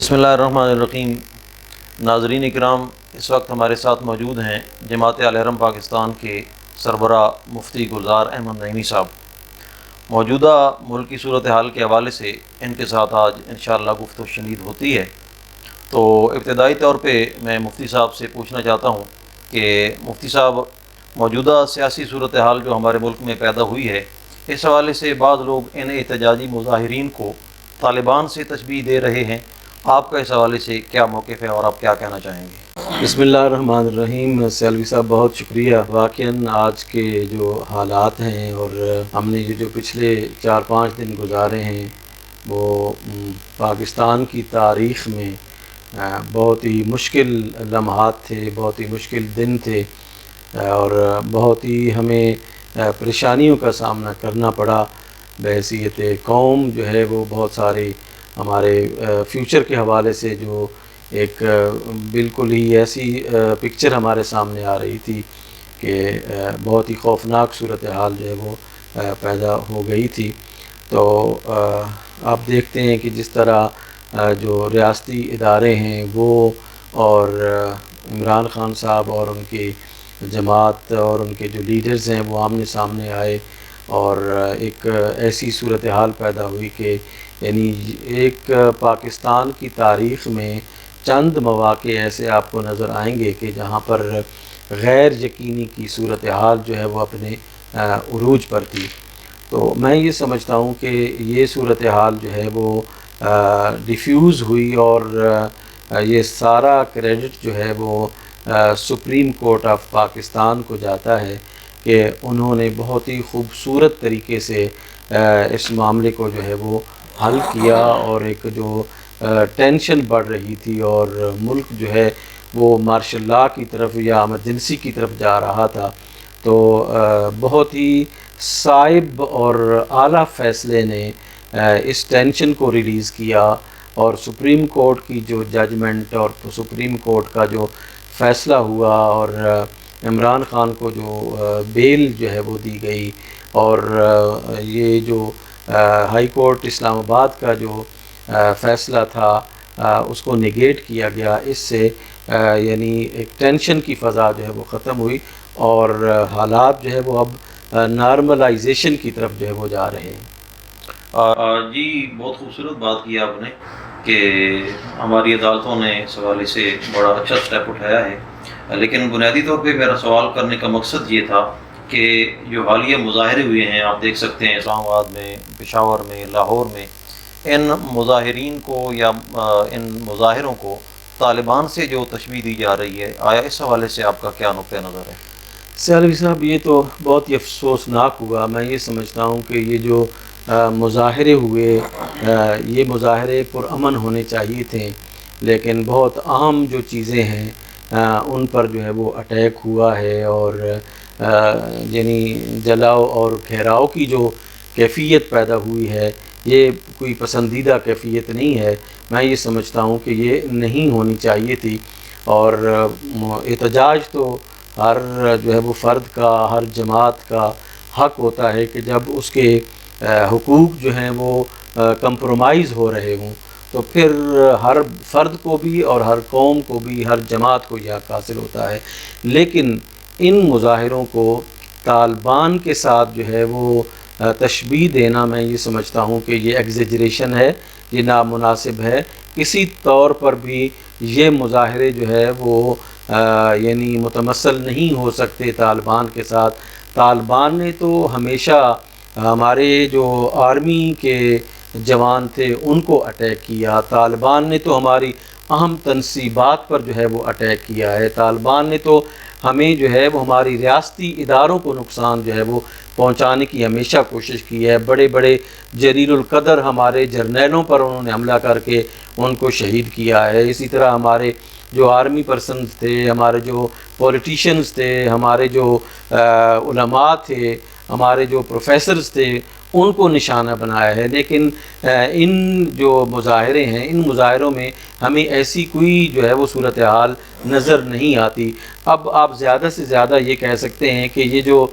بسم اللہ الرحمن الرحیم۔ ناظرین اکرام، اس وقت ہمارے ساتھ موجود ہیں جماعت الحرم پاکستان کے سربراہ مفتی گلزار احمد نعیمی صاحب۔ موجودہ ملکی صورتحال کے حوالے سے ان کے ساتھ آج انشاءاللہ گفتگو و شنید ہوتی ہے۔ تو ابتدائی طور پہ میں مفتی صاحب سے پوچھنا چاہتا ہوں کہ مفتی صاحب، موجودہ سیاسی صورتحال جو ہمارے ملک میں پیدا ہوئی ہے، اس حوالے سے بعض لوگ ان احتجاجی مظاہرین کو طالبان سے تشبیہ دے رہے ہیں، آپ کا اس حوالے سے کیا موقف ہے اور آپ کیا کہنا چاہیں گے؟ بسم اللہ الرحمن الرحیم۔ سیلوی صاحب بہت شکریہ۔ واقعاً آج کے جو حالات ہیں اور ہم نے جو پچھلے 4-5 دن گزارے ہیں وہ پاکستان کی تاریخ میں بہت ہی مشکل لمحات تھے، بہت ہی مشکل دن تھے اور بہت ہی ہمیں پریشانیوں کا سامنا کرنا پڑا بحیثیت قوم۔ جو ہے وہ بہت سارے ہمارے فیوچر کے حوالے سے جو ایک بالکل ہی ایسی پکچر ہمارے سامنے آ رہی تھی کہ بہت ہی خوفناک صورتحال جو ہے وہ پیدا ہو گئی تھی۔ تو آپ دیکھتے ہیں کہ جس طرح جو ریاستی ادارے ہیں وہ اور عمران خان صاحب اور ان کی جماعت اور ان کے جو لیڈرز ہیں وہ آمنے سامنے آئے اور ایک ایسی صورتحال پیدا ہوئی کہ یعنی ایک پاکستان کی تاریخ میں چند مواقع ایسے آپ کو نظر آئیں گے کہ جہاں پر غیر یقینی کی صورتحال جو ہے وہ اپنے عروج پر تھی۔ تو میں یہ سمجھتا ہوں کہ یہ صورتحال جو ہے وہ ڈیفیوز ہوئی اور یہ سارا کریڈٹ جو ہے وہ سپریم کورٹ آف پاکستان کو جاتا ہے کہ انہوں نے بہت ہی خوبصورت طریقے سے اس معاملے کو جو ہے وہ حل کیا اور ایک جو ٹینشن بڑھ رہی تھی اور ملک جو ہے وہ مارشل لاء کی طرف یا ایمرجنسی کی طرف جا رہا تھا، تو بہت ہی صائب اور اعلیٰ فیصلے نے اس ٹینشن کو ریلیز کیا اور سپریم کورٹ کی جو ججمنٹ اور سپریم کورٹ کا جو فیصلہ ہوا اور عمران خان کو جو بیل جو ہے وہ دی گئی اور یہ جو ہائی کورٹ اسلام آباد کا جو فیصلہ تھا اس کو نگیٹ کیا گیا۔ اس سے یعنی ایک ٹینشن کی فضا جو ہے وہ ختم ہوئی اور حالات جو ہے وہ اب نارملائزیشن کی طرف جو ہے وہ جا رہے ہیں۔ جی، بہت خوبصورت بات کی آپ نے کہ ہماری عدالتوں نے اس حوالے سے بڑا اچھا سٹیپ اٹھایا ہے، لیکن بنیادی طور پہ میرا سوال کرنے کا مقصد یہ تھا کہ جو حالیہ مظاہرے ہوئے ہیں، آپ دیکھ سکتے ہیں اسلام آباد میں، پشاور میں، لاہور میں، ان مظاہرین کو یا ان مظاہروں کو طالبان سے جو تشبیہ دی جا رہی ہے، آیا اس حوالے سے آپ کا کیا نقطہ نظر ہے؟ سیلوی صاحب، یہ تو بہت ہی افسوسناک ہوا۔ میں یہ سمجھتا ہوں کہ یہ جو مظاہرے ہوئے یہ مظاہرے پرامن ہونے چاہیے تھے، لیکن بہت عام جو چیزیں ہیں ان پر جو ہے وہ اٹیک ہوا ہے اور یعنی جلاؤ اور گھیراؤ کی جو کیفیت پیدا ہوئی ہے یہ کوئی پسندیدہ کیفیت نہیں ہے۔ میں یہ سمجھتا ہوں کہ یہ نہیں ہونی چاہیے تھی اور احتجاج تو ہر جو ہے وہ فرد کا، ہر جماعت کا حق ہوتا ہے کہ جب اس کے حقوق جو ہیں وہ کمپرومائز ہو رہے ہوں تو پھر ہر فرد کو بھی اور ہر قوم کو بھی، ہر جماعت کو یہ حق حاصل ہوتا ہے۔ لیکن ان مظاہروں کو طالبان کے ساتھ جو ہے وہ تشبیہ دینا، میں یہ سمجھتا ہوں کہ یہ ایگزیجریشن ہے، یہ نامناسب ہے۔ کسی طور پر بھی یہ مظاہرے جو ہے وہ یعنی متمثل نہیں ہو سکتے طالبان کے ساتھ۔ طالبان نے تو ہمیشہ ہمارے جو آرمی کے جوان تھے ان کو اٹیک کیا، طالبان نے تو ہماری اہم تنصیبات پر جو ہے وہ اٹیک کیا ہے، طالبان نے تو ہمیں جو ہے وہ ہماری ریاستی اداروں کو نقصان جو ہے وہ پہنچانے کی ہمیشہ کوشش کی ہے۔ بڑے بڑے جلیل القدر ہمارے جرنیلوں پر انہوں نے حملہ کر کے ان کو شہید کیا ہے۔ اسی طرح ہمارے جو آرمی پرسنز تھے، ہمارے جو پولیٹیشنز تھے، ہمارے جو علماء تھے، ہمارے جو پروفیسرز تھے، ان کو نشانہ بنایا ہے۔ لیکن ان جو مظاہرے ہیں، ان مظاہروں میں ہمیں ایسی کوئی جو ہے وہ صورتحال نظر نہیں آتی۔ اب آپ زیادہ سے زیادہ یہ کہہ سکتے ہیں کہ یہ جو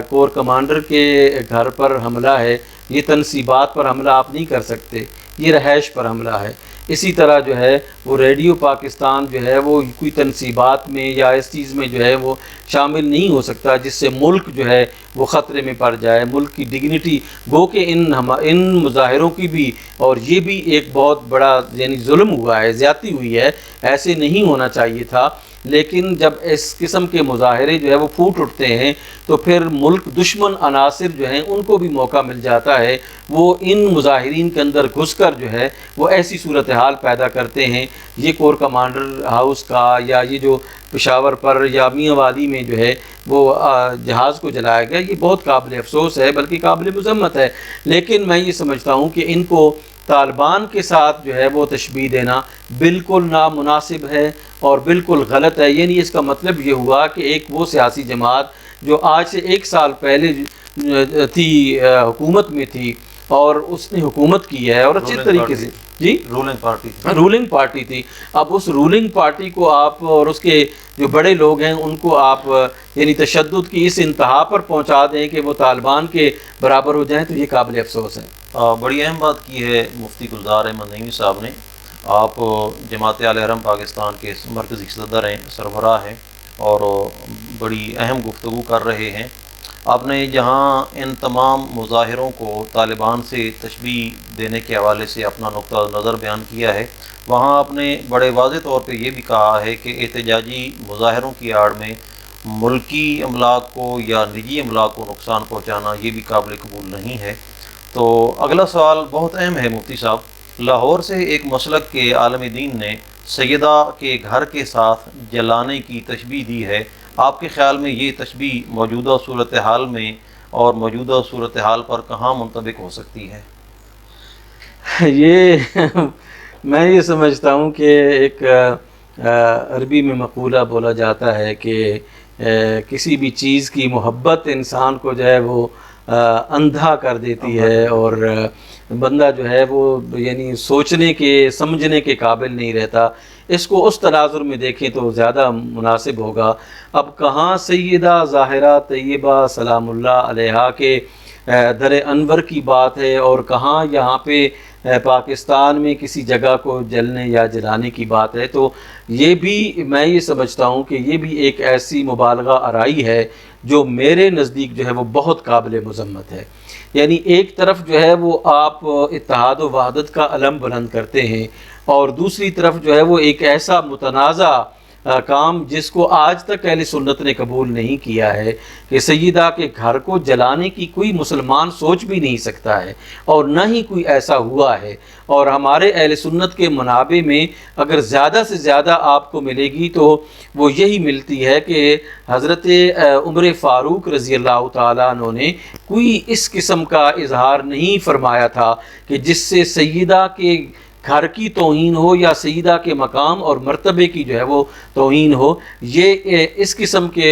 کور کمانڈر کے گھر پر حملہ ہے، یہ تنصیبات پر حملہ آپ نہیں کر سکتے، یہ رہائش پر حملہ ہے۔ اسی طرح جو ہے وہ ریڈیو پاکستان جو ہے وہ کوئی تنصیبات میں یا اس چیز میں جو ہے وہ شامل نہیں ہو سکتا جس سے ملک جو ہے وہ خطرے میں پڑ جائے، ملک کی ڈگنیٹی، گو کہ ان مظاہروں کی بھی اور یہ بھی ایک بہت بڑا یعنی ظلم ہوا ہے، زیادتی ہوئی ہے، ایسے نہیں ہونا چاہیے تھا۔ لیکن جب اس قسم کے مظاہرے جو ہے وہ پھوٹ اٹھتے ہیں تو پھر ملک دشمن عناصر جو ہیں ان کو بھی موقع مل جاتا ہے، وہ ان مظاہرین کے اندر گھس کر جو ہے وہ ایسی صورتحال پیدا کرتے ہیں۔ یہ کور کمانڈر ہاؤس کا یا یہ جو پشاور پر یا میاں وادی میں جو ہے وہ جہاز کو جلایا گیا، یہ بہت قابل افسوس ہے، بلکہ قابل مذمت ہے۔ لیکن میں یہ سمجھتا ہوں کہ ان کو طالبان کے ساتھ جو ہے وہ تشبیہ دینا بالکل نامناسب ہے اور بالکل غلط ہے۔ یعنی اس کا مطلب یہ ہوا کہ ایک وہ سیاسی جماعت جو آج سے 1 سال پہلے تھی حکومت میں تھی اور اس نے حکومت کی ہے اور اچھے طریقے سے، جی رولنگ پارٹی تھی، اب اس رولنگ پارٹی کو آپ اور اس کے جو بڑے لوگ ہیں ان کو آپ یعنی تشدد کی اس انتہا پر پہنچا دیں کہ وہ طالبان کے برابر ہو جائیں، تو یہ قابل افسوس ہے۔ بڑی اہم بات کی ہے مفتی گلزار احمد نعیمی صاحب نے۔ آپ جماعت اہل حرم پاکستان کے مرکزی صدر ہیں، سربراہ ہیں اور بڑی اہم گفتگو کر رہے ہیں۔ آپ نے جہاں ان تمام مظاہروں کو طالبان سے تشبیہ دینے کے حوالے سے اپنا نقطہ نظر بیان کیا ہے، وہاں آپ نے بڑے واضح طور پہ یہ بھی کہا ہے کہ احتجاجی مظاہروں کی آڑ میں ملکی املاک کو یا نجی املاک کو نقصان پہنچانا یہ بھی قابل قبول نہیں ہے۔ تو اگلا سوال بہت اہم ہے مفتی صاحب۔ لاہور سے ایک مسلک کے عالم دین نے سیدہ کے گھر کے ساتھ جلانے کی تشبیہ دی ہے، آپ کے خیال میں یہ تشبیہ موجودہ صورتحال میں اور موجودہ صورتحال پر کہاں منطبق ہو سکتی ہے؟ یہ میں یہ سمجھتا ہوں کہ ایک عربی میں مقولہ بولا جاتا ہے کہ کسی بھی چیز کی محبت انسان کو جو ہے وہ اندھا کر دیتی ہے اور بندہ جو ہے وہ یعنی سوچنے کے سمجھنے کے قابل نہیں رہتا۔ اس کو اس تناظر میں دیکھیں تو زیادہ مناسب ہوگا۔ اب کہاں سیدہ ظاہرہ طیبہ سلام اللہ علیہا کے در انور کی بات ہے اور کہاں یہاں پہ پاکستان میں کسی جگہ کو جلنے یا جلانے کی بات ہے، تو یہ بھی میں یہ سمجھتا ہوں کہ یہ بھی ایک ایسی مبالغہ آرائی ہے جو میرے نزدیک جو ہے وہ بہت قابل مذمت ہے۔ یعنی ایک طرف جو ہے وہ آپ اتحاد و وحدت کا علم بلند کرتے ہیں اور دوسری طرف جو ہے وہ ایک ایسا متنازع کام جس کو آج تک اہل سنت نے قبول نہیں کیا ہے کہ سیدہ کے گھر کو جلانے کی کوئی مسلمان سوچ بھی نہیں سکتا ہے اور نہ ہی کوئی ایسا ہوا ہے۔ اور ہمارے اہل سنت کے منابع میں اگر زیادہ سے زیادہ آپ کو ملے گی تو وہ یہی ملتی ہے کہ حضرت عمر فاروق رضی اللہ تعالیٰ عنہ نے کوئی اس قسم کا اظہار نہیں فرمایا تھا کہ جس سے سیدہ کے گھر کی توہین ہو یا سیدہ کے مقام اور مرتبے کی جو ہے وہ توہین ہو۔ یہ اس قسم کے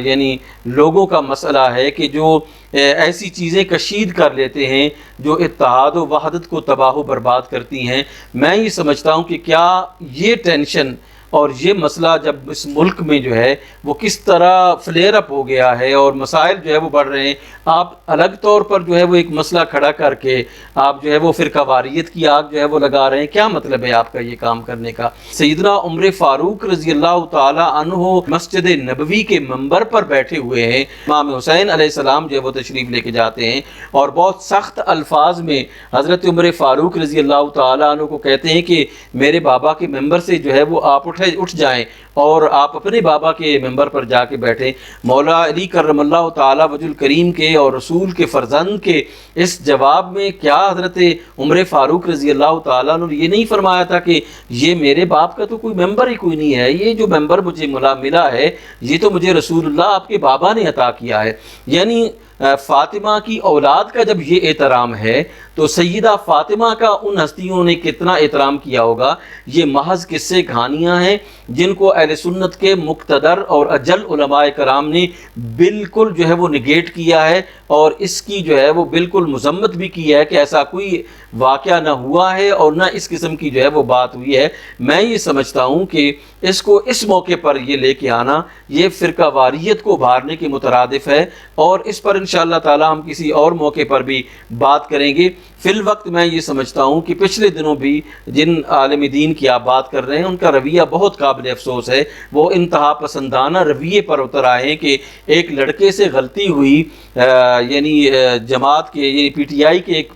یعنی لوگوں کا مسئلہ ہے کہ جو ایسی چیزیں کشید کر لیتے ہیں جو اتحاد و وحدت کو تباہ و برباد کرتی ہیں۔ میں یہ سمجھتا ہوں کہ کیا یہ ٹینشن اور یہ مسئلہ جب اس ملک میں جو ہے وہ کس طرح فلیئر اپ ہو گیا ہے اور مسائل جو ہے وہ بڑھ رہے ہیں، آپ الگ طور پر جو ہے وہ ایک مسئلہ کھڑا کر کے آپ جو ہے وہ فرقہ واریت کی آگ جو ہے وہ لگا رہے ہیں۔ کیا مطلب ہے آپ کا یہ کام کرنے کا؟ سیدنا عمر فاروق رضی اللہ تعالی عنہ مسجد نبوی کے منبر پر بیٹھے ہوئے ہیں، امام حسین علیہ السلام جو ہے وہ تشریف لے کے جاتے ہیں اور بہت سخت الفاظ میں حضرت عمر فاروق رضی اللہ تعالی عنہ کو کہتے ہیں کہ میرے بابا کے منبر سے جو ہے وہ آپ اٹھ جائیں اور آپ اپنے بابا کے منبر پر جا کے بیٹھیں۔ مولا علی کرم اللہ تعالی وجہ الکریم کے اور رسول کے فرزند کے اس جواب میں کیا حضرت عمر فاروق رضی اللہ تعالیٰ نے یہ نہیں فرمایا تھا کہ یہ میرے باپ کا تو کوئی ممبر ہی کوئی نہیں ہے، یہ جو ممبر مجھے ملا ہے یہ تو مجھے رسول اللہ آپ کے بابا نے عطا کیا ہے۔ یعنی فاطمہ کی اولاد کا جب یہ احترام ہے تو سیدہ فاطمہ کا ان ہستیوں نے کتنا احترام کیا ہوگا۔ یہ محض قصے کہانیاں ہیں جن کو اہل سنت کے مقتدر اور اجل علماء کرام نے بالکل جو ہے وہ نگیٹ کیا ہے اور اس کی جو ہے وہ بالکل مذمت بھی کی ہے کہ ایسا کوئی واقعہ نہ ہوا ہے اور نہ اس قسم کی جو ہے وہ بات ہوئی ہے۔ میں یہ سمجھتا ہوں کہ اس کو اس موقع پر یہ لے کے آنا یہ فرقہ واریت کو ابھارنے کے مترادف ہے اور اس پر انشاءاللہ تعالی ہم کسی اور موقع پر بھی بات کریں گے۔ فی الوقت میں یہ سمجھتا ہوں کہ پچھلے دنوں بھی جن عالم دین کی آپ بات کر رہے ہیں ان کا رویہ بہت قابل افسوس ہے، وہ انتہا پسندانہ رویے پر اتر آئے ہیں کہ ایک لڑکے سے غلطی ہوئی، یعنی جماعت کے یعنی پی ٹی آئی کے ایک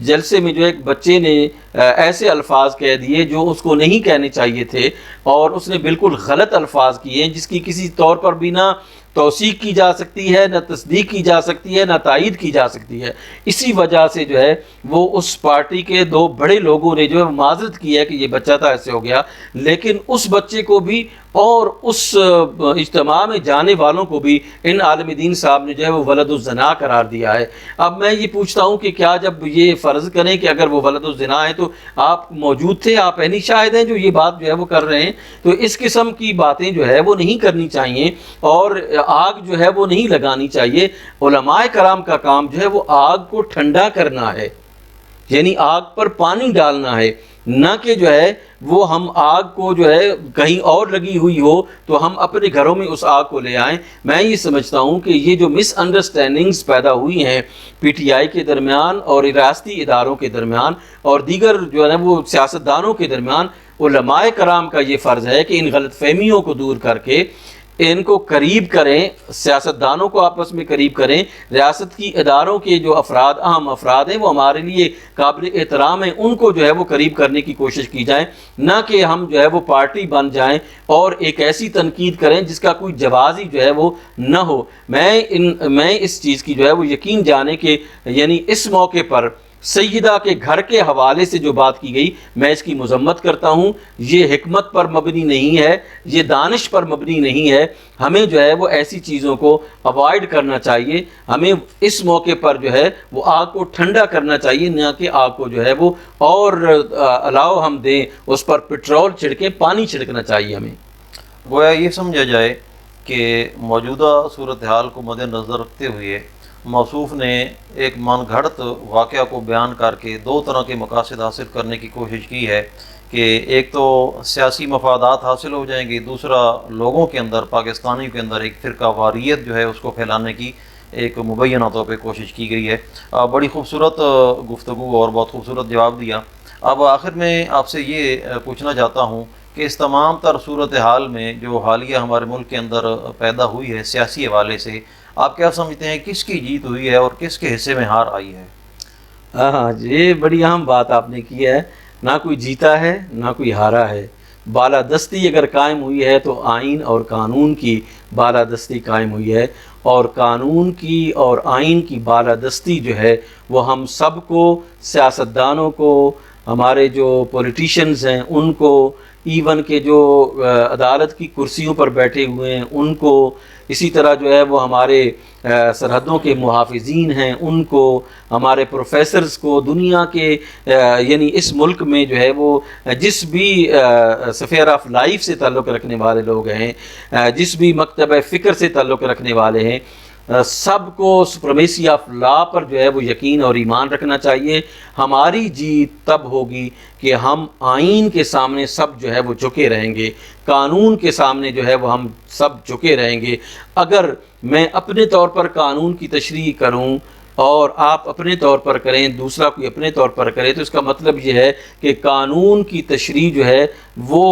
جلسے میں جو ایک بچے نے ایسے الفاظ کہہ دیے جو اس کو نہیں کہنے چاہیے تھے، اور اس نے بالکل غلط الفاظ کیے ہیں جس کی کسی طور پر بھی نہ توثیق کی جا سکتی ہے، نہ تصدیق کی جا سکتی ہے، نہ تائید کی جا سکتی ہے۔ اسی وجہ سے جو ہے وہ اس پارٹی کے دو بڑے لوگوں نے جو ہے معذرت کی ہے کہ یہ بچہ تھا ایسے ہو گیا، لیکن اس بچے کو بھی اور اس اجتماع میں جانے والوں کو بھی ان عالم دین صاحب نے جو ہے وہ ولد الزنا قرار دیا ہے۔ اب میں یہ پوچھتا ہوں کہ کیا جب یہ فرض کریں کہ اگر وہ ولد الزنا ہے تو آپ موجود تھے، آپ عینی شاہد ہیں جو یہ بات جو ہے وہ کر رہے ہیں، تو اس قسم کی باتیں جو ہے وہ نہیں کرنی چاہیے اور آگ جو ہے وہ نہیں لگانی چاہیے۔ علماء کرام کا کام جو ہے وہ آگ کو ٹھنڈا کرنا ہے، یعنی آگ پر پانی ڈالنا ہے، نہ کہ جو ہے وہ ہم آگ کو جو ہے کہیں اور لگی ہوئی ہو تو ہم اپنے گھروں میں اس آگ کو لے آئیں۔ میں یہ سمجھتا ہوں کہ یہ جو مس انڈرسٹینڈنگز پیدا ہوئی ہیں پی ٹی آئی کے درمیان اور ریاستی اداروں کے درمیان اور دیگر جو ہے نا وہ سیاستدانوں کے درمیان، علماء کرام کا یہ فرض ہے کہ ان غلط فہمیوں کو دور کر کے ان کو قریب کریں، سیاستدانوں کو آپس میں قریب کریں، ریاست کی اداروں کے جو افراد اہم افراد ہیں وہ ہمارے لیے قابل احترام ہیں، ان کو جو ہے وہ قریب کرنے کی کوشش کی جائے، نہ کہ ہم جو ہے وہ پارٹی بن جائیں اور ایک ایسی تنقید کریں جس کا کوئی جواز ہی جو ہے وہ نہ ہو۔ میں اس چیز کی جو ہے وہ یقین جانے کہ یعنی اس موقع پر سیدہ کے گھر کے حوالے سے جو بات کی گئی میں اس کی مذمت کرتا ہوں۔ یہ حکمت پر مبنی نہیں ہے، یہ دانش پر مبنی نہیں ہے۔ ہمیں جو ہے وہ ایسی چیزوں کو اوائڈ کرنا چاہیے، ہمیں اس موقع پر جو ہے وہ آگ کو ٹھنڈا کرنا چاہیے، نہ کہ آگ کو جو ہے وہ اور الاؤ ہم دیں، اس پر پٹرول چھڑکیں، پانی چھڑکنا چاہیے ہمیں۔ گویا یہ سمجھا جائے کہ موجودہ صورتحال کو مد نظر رکھتے ہوئے موصوف نے ایک من گھڑت واقعہ کو بیان کر کے دو طرح کے مقاصد حاصل کرنے کی کوشش کی ہے کہ ایک تو سیاسی مفادات حاصل ہو جائیں گے، دوسرا لوگوں کے اندر، پاکستانیوں کے اندر ایک فرقہ واریت جو ہے اس کو پھیلانے کی ایک مبینہ طور پہ کوشش کی گئی ہے۔ بڑی خوبصورت گفتگو اور بہت خوبصورت جواب دیا۔ اب آخر میں آپ سے یہ پوچھنا چاہتا ہوں کہ اس تمام تر صورتحال میں جو حالیہ ہمارے ملک کے اندر پیدا ہوئی ہے سیاسی حوالے سے، آپ کیا سمجھتے ہیں کس کی جیت ہوئی ہے اور کس کے حصے میں ہار آئی ہے؟ ہاں، یہ بڑی اہم بات آپ نے کی ہے، نہ کوئی جیتا ہے نہ کوئی ہارا ہے۔ بالادستی اگر قائم ہوئی ہے تو آئین اور قانون کی بالادستی قائم ہوئی ہے، اور قانون کی اور آئین کی بالادستی جو ہے وہ ہم سب کو، سیاستدانوں کو، ہمارے جو پولیٹیشنز ہیں ان کو، ایون کہ جو عدالت کی کرسیوں پر بیٹھے ہوئے ہیں ان کو، اسی طرح جو ہے وہ ہمارے سرحدوں کے محافظین ہیں ان کو، ہمارے پروفیسرز کو، دنیا کے یعنی اس ملک میں جو ہے وہ جس بھی سفیر آف لائف سے تعلق رکھنے والے لوگ ہیں، جس بھی مکتبہ فکر سے تعلق رکھنے والے ہیں، سب کو سپریمیسی آف لا پر جو ہے وہ یقین اور ایمان رکھنا چاہیے۔ ہماری جیت تب ہوگی کہ ہم آئین کے سامنے سب جو ہے وہ جھکے رہیں گے، قانون کے سامنے جو ہے وہ ہم سب جھکے رہیں گے۔ اگر میں اپنے طور پر قانون کی تشریح کروں اور آپ اپنے طور پر کریں، دوسرا کوئی اپنے طور پر کرے، تو اس کا مطلب یہ ہے کہ قانون کی تشریح جو ہے وہ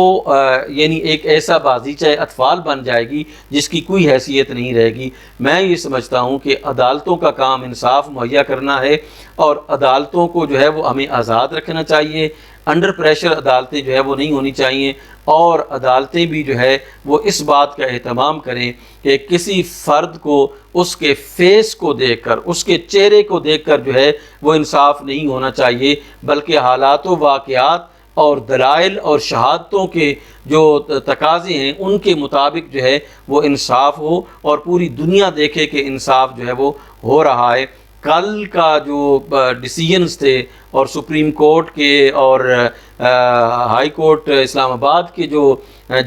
یعنی ایک ایسا بازیچہ اطفال بن جائے گی جس کی کوئی حیثیت نہیں رہے گی۔ میں یہ سمجھتا ہوں کہ عدالتوں کا کام انصاف مہیا کرنا ہے، اور عدالتوں کو جو ہے وہ ہمیں آزاد رکھنا چاہیے، انڈر پریشر عدالتیں جو ہے وہ نہیں ہونی چاہیے، اور عدالتیں بھی جو ہے وہ اس بات کا اہتمام کریں کہ کسی فرد کو اس کے فیس کو دیکھ کر، اس کے چہرے کو دیکھ کر جو ہے وہ انصاف نہیں ہونا چاہیے، بلکہ حالات و واقعات اور دلائل اور شہادتوں کے جو تقاضے ہیں ان کے مطابق جو ہے وہ انصاف ہو، اور پوری دنیا دیکھے کہ انصاف جو ہے وہ ہو رہا ہے۔ کل کا جو ڈیسیژنز تھے اور سپریم کورٹ کے اور ہائی کورٹ اسلام آباد کے جو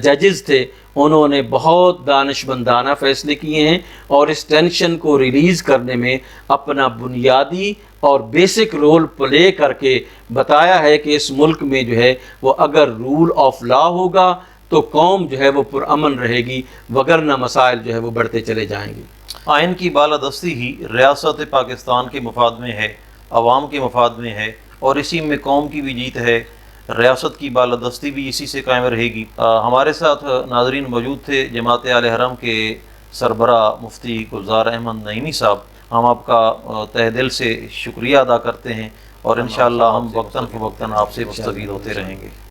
ججز تھے، انہوں نے بہت دانشمندانہ فیصلے کیے ہیں، اور اس ٹینشن کو ریلیز کرنے میں اپنا بنیادی اور بیسک رول پلے کر کے بتایا ہے کہ اس ملک میں جو ہے وہ اگر رول آف لا ہوگا تو قوم جو ہے وہ پرامن رہے گی، وگرنہ مسائل جو ہے وہ بڑھتے چلے جائیں گے۔ آئین کی بالادستی ہی ریاست پاکستان کے مفاد میں ہے، عوام کے مفاد میں ہے، اور اسی میں قوم کی بھی جیت ہے، ریاست کی بالادستی بھی اسی سے قائم رہے گی۔ ہمارے ساتھ ناظرین موجود تھے جماعت اہل حرم کے سربراہ مفتی گلزار احمد نعیمی صاحب۔ ہم آپ کا تہ دل سے شکریہ ادا کرتے ہیں، اور انشاءاللہ ہم وقتاً فوقتاً آپ سے مستفید ہوتے رہیں گے۔